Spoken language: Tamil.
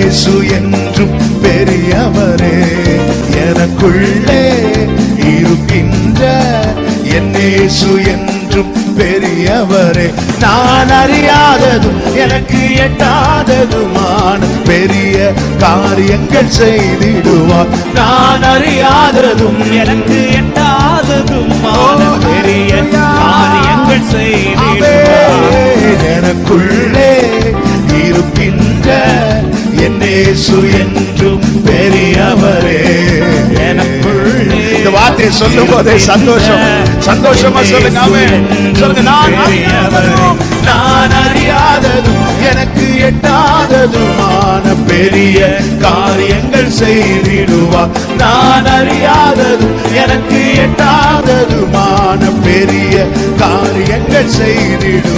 இயேசு என்றும் பெரியவரே. எனக்குள்ளே இருக்கின்ற என் இயேசு என்றும் பெரியவரே. நான் அறியாததும் எனக்கு எட்டாததுமான பெரிய காரியங்கள் செய்திடுவார். நான் அறியாததும் எனக்கு எட்டாததுமான பெரிய காரியங்கள் செய்திடுவார். எனக்குள்ளே இருக்கின்ற என் இயேசு என்றும் பெரியவரே. எனக்குள்ளே இந்த வார்த்தையை சொல்லும் போதே சந்தோஷமா சொல்லுங்க. சொல்லுங்க. நான் அறியாததும் எனக்கு எட்டாததுமான பெரிய காரியங்கள் செய்திடுவார். நான் அறியாததும் எனக்கு எட்டாததுமான பெரிய காரியங்கள் செய்திடுவார்.